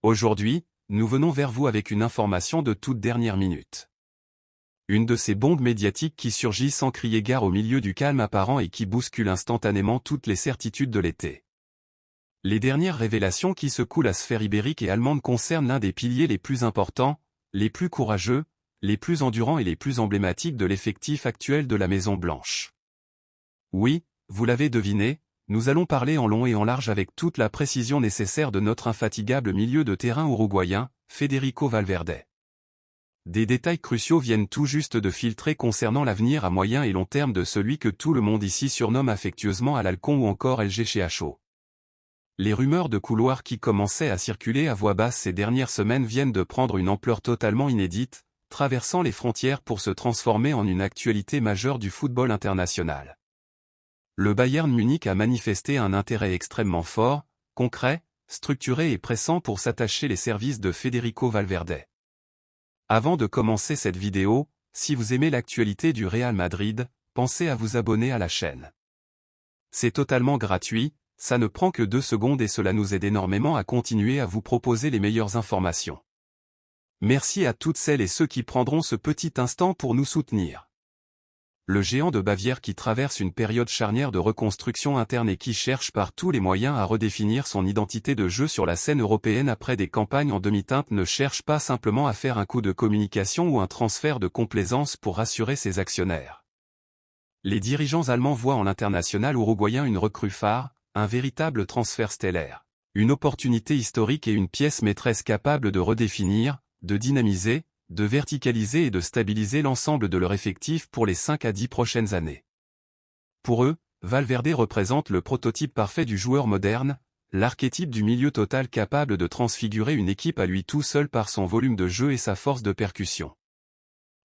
Aujourd'hui, nous venons vers vous avec une information de toute dernière minute. Une de ces bombes médiatiques qui surgit sans crier gare au milieu du calme apparent et qui bouscule instantanément toutes les certitudes de l'été. Les dernières révélations qui secouent la sphère ibérique et allemande concernent l'un des piliers les plus importants, les plus courageux, les plus endurants et les plus emblématiques de l'effectif actuel de la Maison-Blanche. Oui, vous l'avez deviné, nous allons parler en long et en large avec toute la précision nécessaire de notre infatigable milieu de terrain uruguayen, Federico Valverde. Des détails cruciaux viennent tout juste de filtrer concernant l'avenir à moyen et long terme de celui que tout le monde ici surnomme affectueusement Alalcon ou encore LGCHO. Les rumeurs de couloir qui commençaient à circuler à voix basse ces dernières semaines viennent de prendre une ampleur totalement inédite, traversant les frontières pour se transformer en une actualité majeure du football international. Le Bayern Munich a manifesté un intérêt extrêmement fort, concret, structuré et pressant pour s'attacher les services de Federico Valverde. Avant de commencer cette vidéo, si vous aimez l'actualité du Real Madrid, pensez à vous abonner à la chaîne. C'est totalement gratuit, ça ne prend que 2 secondes et cela nous aide énormément à continuer à vous proposer les meilleures informations. Merci à toutes celles et ceux qui prendront ce petit instant pour nous soutenir. Le géant de Bavière qui traverse une période charnière de reconstruction interne et qui cherche par tous les moyens à redéfinir son identité de jeu sur la scène européenne après des campagnes en demi-teinte ne cherche pas simplement à faire un coup de communication ou un transfert de complaisance pour rassurer ses actionnaires. Les dirigeants allemands voient en l'international uruguayen une recrue phare, un véritable transfert stellaire, une opportunité historique et une pièce maîtresse capable de redéfinir, de dynamiser, de verticaliser et de stabiliser l'ensemble de leur effectif pour les 5 à 10 prochaines années. Pour eux, Valverde représente le prototype parfait du joueur moderne, l'archétype du milieu total capable de transfigurer une équipe à lui tout seul par son volume de jeu et sa force de percussion.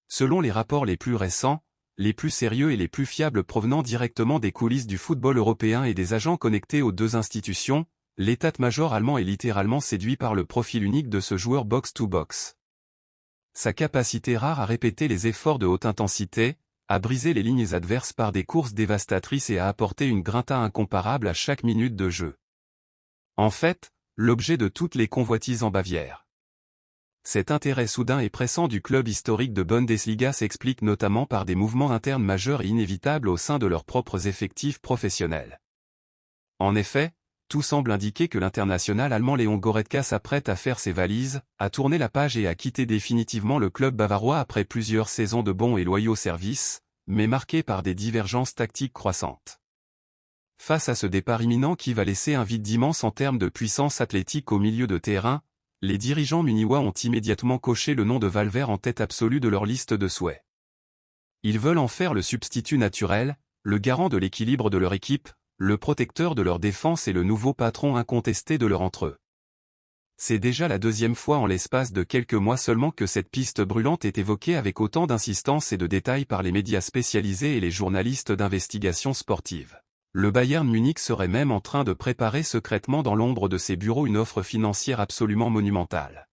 Selon les rapports les plus récents, les plus sérieux et les plus fiables provenant directement des coulisses du football européen et des agents connectés aux deux institutions, l'état-major allemand est littéralement séduit par le profil unique de ce joueur box-to-box. Sa capacité rare à répéter les efforts de haute intensité, à briser les lignes adverses par des courses dévastatrices et à apporter une grinta incomparable à chaque minute de jeu. En fait, l'objet de toutes les convoitises en Bavière. Cet intérêt soudain et pressant du club historique de Bundesliga s'explique notamment par des mouvements internes majeurs et inévitables au sein de leurs propres effectifs professionnels. En effet, tout semble indiquer que l'international allemand Léon Goretzka s'apprête à faire ses valises, à tourner la page et à quitter définitivement le club bavarois après plusieurs saisons de bons et loyaux services, mais marquées par des divergences tactiques croissantes. Face à ce départ imminent qui va laisser un vide immense en termes de puissance athlétique au milieu de terrain, les dirigeants munichois ont immédiatement coché le nom de Valverde en tête absolue de leur liste de souhaits. Ils veulent en faire le substitut naturel, le garant de l'équilibre de leur équipe, le protecteur de leur défense et le nouveau patron incontesté de leur entre-eux. C'est déjà la 2e fois en l'espace de quelques mois seulement que cette piste brûlante est évoquée avec autant d'insistance et de détails par les médias spécialisés et les journalistes d'investigation sportive. Le Bayern Munich serait même en train de préparer secrètement dans l'ombre de ses bureaux une offre financière absolument monumentale.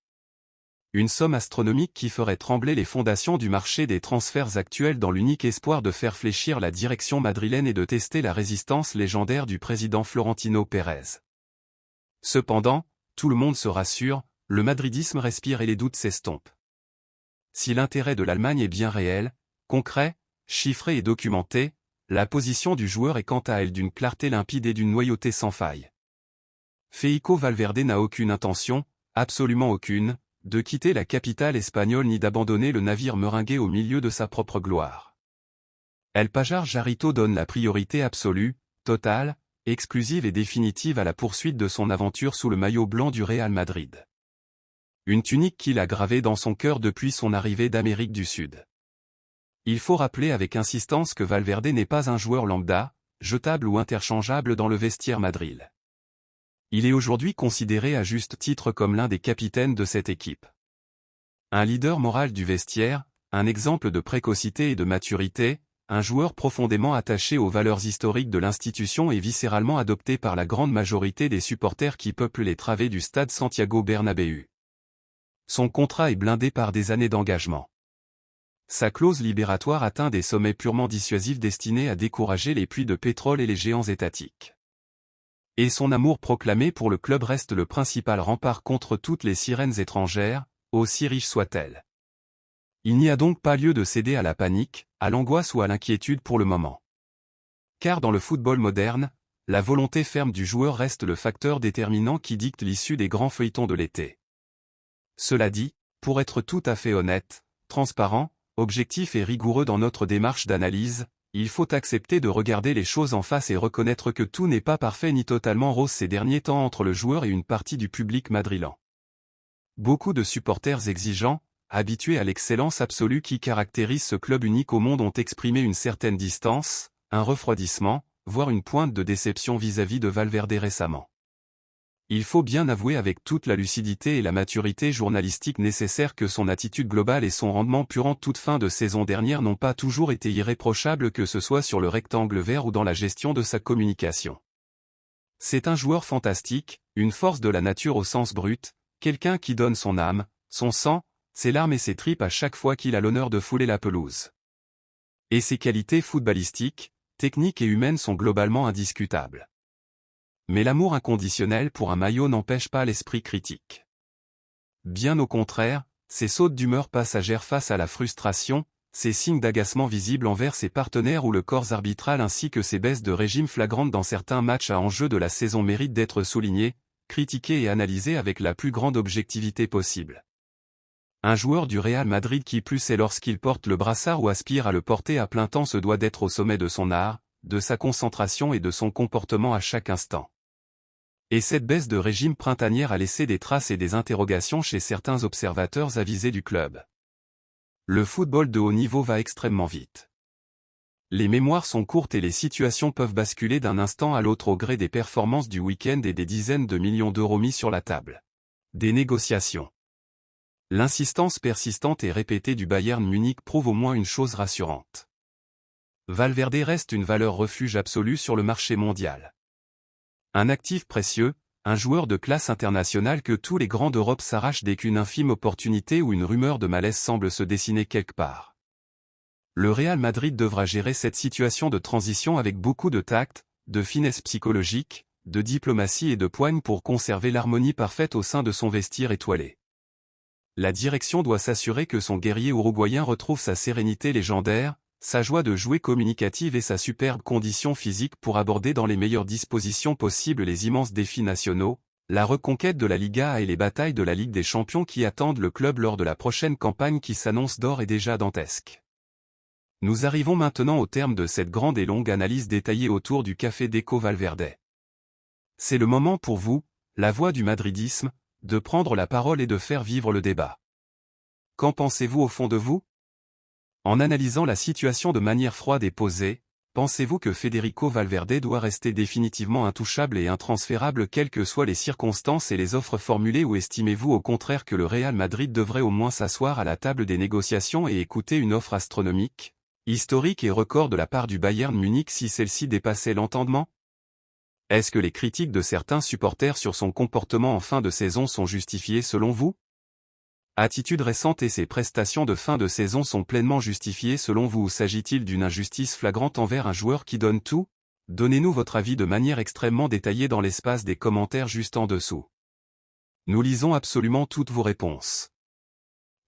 Une somme astronomique qui ferait trembler les fondations du marché des transferts actuels dans l'unique espoir de faire fléchir la direction madrilène et de tester la résistance légendaire du président Florentino Pérez. Cependant, tout le monde se rassure, le madridisme respire et les doutes s'estompent. Si l'intérêt de l'Allemagne est bien réel, concret, chiffré et documenté, la position du joueur est quant à elle d'une clarté limpide et d'une loyauté sans faille. Federico Valverde n'a aucune intention, absolument aucune, de quitter la capitale espagnole ni d'abandonner le navire meringué au milieu de sa propre gloire. El Pajar Jarrito donne la priorité absolue, totale, exclusive et définitive à la poursuite de son aventure sous le maillot blanc du Real Madrid. Une tunique qu'il a gravée dans son cœur depuis son arrivée d'Amérique du Sud. Il faut rappeler avec insistance que Valverde n'est pas un joueur lambda, jetable ou interchangeable dans le vestiaire madrilène. Il est aujourd'hui considéré à juste titre comme l'un des capitaines de cette équipe. Un leader moral du vestiaire, un exemple de précocité et de maturité, un joueur profondément attaché aux valeurs historiques de l'institution et viscéralement adopté par la grande majorité des supporters qui peuplent les travées du stade Santiago Bernabéu. Son contrat est blindé par des années d'engagement. Sa clause libératoire atteint des sommets purement dissuasifs destinés à décourager les puits de pétrole et les géants étatiques. Et son amour proclamé pour le club reste le principal rempart contre toutes les sirènes étrangères, aussi riches soient-elles. Il n'y a donc pas lieu de céder à la panique, à l'angoisse ou à l'inquiétude pour le moment. Car dans le football moderne, la volonté ferme du joueur reste le facteur déterminant qui dicte l'issue des grands feuilletons de l'été. Cela dit, pour être tout à fait honnête, transparent, objectif et rigoureux dans notre démarche d'analyse, il faut accepter de regarder les choses en face et reconnaître que tout n'est pas parfait ni totalement rose ces derniers temps entre le joueur et une partie du public madrilène. Beaucoup de supporters exigeants, habitués à l'excellence absolue qui caractérise ce club unique au monde ont exprimé une certaine distance, un refroidissement, voire une pointe de déception vis-à-vis de Valverde récemment. Il faut bien avouer avec toute la lucidité et la maturité journalistique nécessaire que son attitude globale et son rendement pur en toute fin de saison dernière n'ont pas toujours été irréprochables que ce soit sur le rectangle vert ou dans la gestion de sa communication. C'est un joueur fantastique, une force de la nature au sens brut, quelqu'un qui donne son âme, son sang, ses larmes et ses tripes à chaque fois qu'il a l'honneur de fouler la pelouse. Et ses qualités footballistiques, techniques et humaines sont globalement indiscutables. Mais l'amour inconditionnel pour un maillot n'empêche pas l'esprit critique. Bien au contraire, ses sautes d'humeur passagères face à la frustration, ses signes d'agacement visibles envers ses partenaires ou le corps arbitral ainsi que ses baisses de régime flagrantes dans certains matchs à enjeu de la saison méritent d'être soulignés, critiqués et analysés avec la plus grande objectivité possible. Un joueur du Real Madrid qui plus est lorsqu'il porte le brassard ou aspire à le porter à plein temps se doit d'être au sommet de son art, de sa concentration et de son comportement à chaque instant. Et cette baisse de régime printanière a laissé des traces et des interrogations chez certains observateurs avisés du club. Le football de haut niveau va extrêmement vite. Les mémoires sont courtes et les situations peuvent basculer d'un instant à l'autre au gré des performances du week-end et des dizaines de millions d'euros mis sur la table. Des négociations. L'insistance persistante et répétée du Bayern Munich prouve au moins une chose rassurante. Valverde reste une valeur refuge absolue sur le marché mondial. Un actif précieux, un joueur de classe internationale que tous les grands d'Europe s'arrachent dès qu'une infime opportunité ou une rumeur de malaise semble se dessiner quelque part. Le Real Madrid devra gérer cette situation de transition avec beaucoup de tact, de finesse psychologique, de diplomatie et de poigne pour conserver l'harmonie parfaite au sein de son vestiaire étoilé. La direction doit s'assurer que son guerrier uruguayen retrouve sa sérénité légendaire, sa joie de jouer communicative et sa superbe condition physique pour aborder dans les meilleures dispositions possibles les immenses défis nationaux, la reconquête de la Liga et les batailles de la Ligue des Champions qui attendent le club lors de la prochaine campagne qui s'annonce d'ores et déjà dantesque. Nous arrivons maintenant au terme de cette grande et longue analyse détaillée autour du Café Deco Valverde. C'est le moment pour vous, la voix du madridisme, de prendre la parole et de faire vivre le débat. Qu'en pensez-vous au fond de vous? En analysant la situation de manière froide et posée, pensez-vous que Federico Valverde doit rester définitivement intouchable et intransférable quelles que soient les circonstances et les offres formulées ou estimez-vous au contraire que le Real Madrid devrait au moins s'asseoir à la table des négociations et écouter une offre astronomique, historique et record de la part du Bayern Munich si celle-ci dépassait l'entendement? Est-ce que les critiques de certains supporters sur son comportement en fin de saison sont justifiées selon vous? Attitude récente et ses prestations de fin de saison sont pleinement justifiées selon vous ou s'agit-il d'une injustice flagrante envers un joueur qui donne tout? Donnez-nous votre avis de manière extrêmement détaillée dans l'espace des commentaires juste en dessous. Nous lisons absolument toutes vos réponses.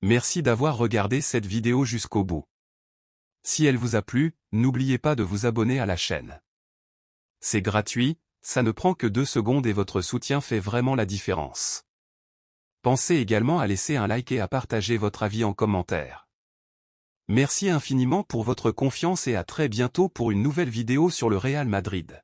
Merci d'avoir regardé cette vidéo jusqu'au bout. Si elle vous a plu, n'oubliez pas de vous abonner à la chaîne. C'est gratuit, ça ne prend que 2 secondes et votre soutien fait vraiment la différence. Pensez également à laisser un like et à partager votre avis en commentaire. Merci infiniment pour votre confiance et à très bientôt pour une nouvelle vidéo sur le Real Madrid.